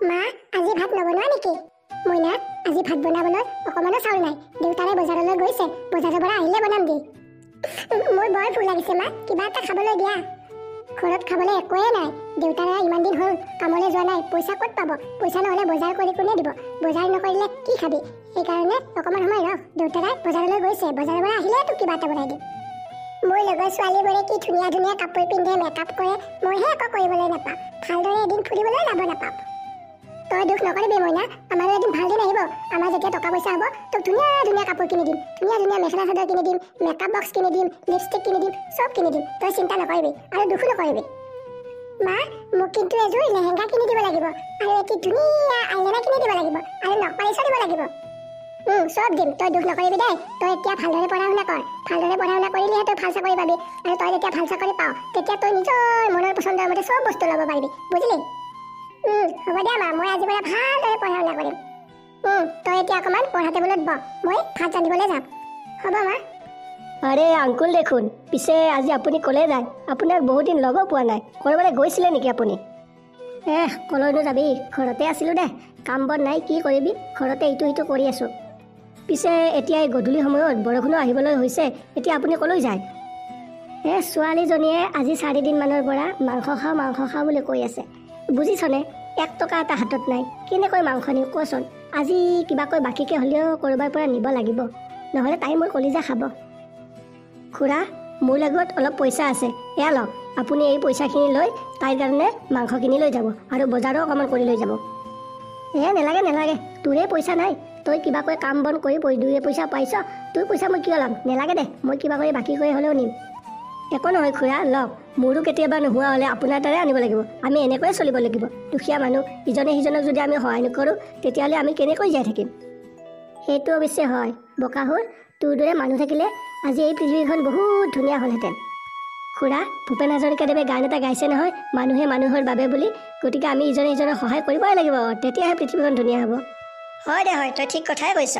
মা আজি ভাত নবনোৱা নেকি? মইনা আজি ভাত বনাবলৈ অকমানো চাউল নাই। দেউতাৰে বজাৰলৈ গৈছে, বজাৰৰ পৰা আহিলে বনাম দি। মোৰ বৰ ভোক লাগিছে মা, কিবা এটা খাবলৈ দিয়া। ঘৰত খাবলৈ একোৱে নাই। দেউতাৰে ইমান দিন হ'ল কামলৈ যোৱা নাই, পইচা ক'ত পাব? পইচা নহ'লে বজাৰ কৰি কোনে দিব? বজাৰ নকৰিলে কি খাবি? সেইকাৰণে অকমান সময় ৰখ, দেউতাৰে বজাৰলৈ গৈছে, বজাৰৰ পৰা আহিলে তোক কিবা এটা বনাই দিম। মোৰ লগৰ ছোৱালীবোৰে কি ধুনীয়া ধুনীয়া কাপোৰ পিন্ধে, মেকআপ কৰে, মইহে একো কৰিবলৈ নাপাওঁ। ভালদৰে এদিন ফুৰিবলৈ যাব নাপাওঁ। তই দুখ নকৰিবি মইনা, আমাৰো এদিন ভাল দিন আহিব। আমাৰ যেতিয়া টকা পইচা হ'ব তোক ধুনীয়া ধুনীয়া কাপোৰ কিনি দিম, ধুনীয়া ধুনীয়া মেখেলা চাদৰ কিনি দিম, মেকআপ বক্স কিনি দিম, লিপষ্টিক কিনি দিম, চব কিনি দিম। তই চিন্তা নকৰিবি আৰু দুখো নকৰিবি। মা মোক কিন্তু এযোৰ লেহেংগা কিনি দিব লাগিব আৰু এটি ধুনীয়া আইলেনা কিনি দিব লাগিব আৰু নখ পালিচো দিব লাগিব। চব দিম, তই দুখ নকৰিবি দেই। তই এতিয়া ভালদৰে পঢ়া শুনা কৰ, ভালদৰে পঢ়া শুনা কৰিলেহে তই ভাল চাকৰি পাবি। আৰু তই যেতিয়া ভাল চাকৰি পাৱ তেতিয়া তই নিজৰ মনৰ পচন্দৰ মতে চব বস্তু ল'ব পাৰিবি, বুজিলি? হ'ব দিয়া মা, মই আজিৰ পৰা ভালদৰে পঢ়া শুনা কৰিম। তই এতিয়া অকণমান পঢ়া টেবুলত বহ, মই ভাত ৰান্ধিবলৈ যাম। হ'ব মা। আৰে আংকুল দেখোন, পিছে আজি আপুনি ক'লে যায়? আপোনাক বহুত দিন লগো পোৱা নাই, ক'ৰবালৈ গৈছিলে নেকি আপুনি? ক'লৈনো যাবি, ঘৰতে আছিলোঁ দে। কাম বন নাই, কি কৰিবি, ঘৰতে ইটো সিটো কৰি আছোঁ। পিছে এতিয়া এই গধূলি সময়ত বৰষুণো আহিবলৈ হৈছে, এতিয়া আপুনি ক'লৈ যায়? ছোৱালীজনীয়ে আজি 4 দিনমানৰ পৰা মাংস খাওঁ বুলি কৈ আছে। বুজিছনে, 1 টকা এটা হাতত নাই, কেনেকৈ মাংস নিওঁ কচোন? আজি কিবাকৈ বাকীকৈ হ'লেও ক'ৰবাৰ পৰা নিব লাগিব, নহ'লে তাই মোৰ কলিজা খাব। খুৰা, মোৰ লগত অলপ পইচা আছে, এয়া লওক। আপুনি এই পইচাখিনি লৈ তাইৰ কাৰণে মাংস কিনি লৈ যাব আৰু বজাৰো অকণমান কৰি লৈ যাব। নেলাগে, তোৰে পইচা নাই, তই কিবাকৈ কাম বন কৰি 2 পইচা পাইছ, তোৰ পইচা মই কিয় ল'ম? নেলাগে দে, মই কিবা কৰি বাকী কৰি হ'লেও নিম। একো নহয় খুৰা, লওক। মোৰো কেতিয়াবা নোহোৱা হ'লে আপোনাৰ তাৰে আনিব লাগিব। আমি এনেকৈয়ে চলিব লাগিব। দুখীয়া মানুহ, ইজনে সিজনক যদি আমি সহায় নকৰোঁ তেতিয়াহ'লে আমি কেনেকৈ জীয়াই থাকিম? সেইটো অৱশ্যে হয় বকাসুৰ, তোৰ দৰে মানুহ থাকিলে আজি এই পৃথিৱীখন বহুত ধুনীয়া হ'লহেঁতেন। খুৰা, ভূপেন হাজৰিকাদেৱে গান এটা গাইছে নহয়, মানুহে মানুহৰ বাবে বুলি। গতিকে আমি ইজনে সিজনক সহায় কৰিবই লাগিব, তেতিয়াহে পৃথিৱীখন ধুনীয়া হ'ব। হয় দে, হয়, তই ঠিক কথাই কৈছ।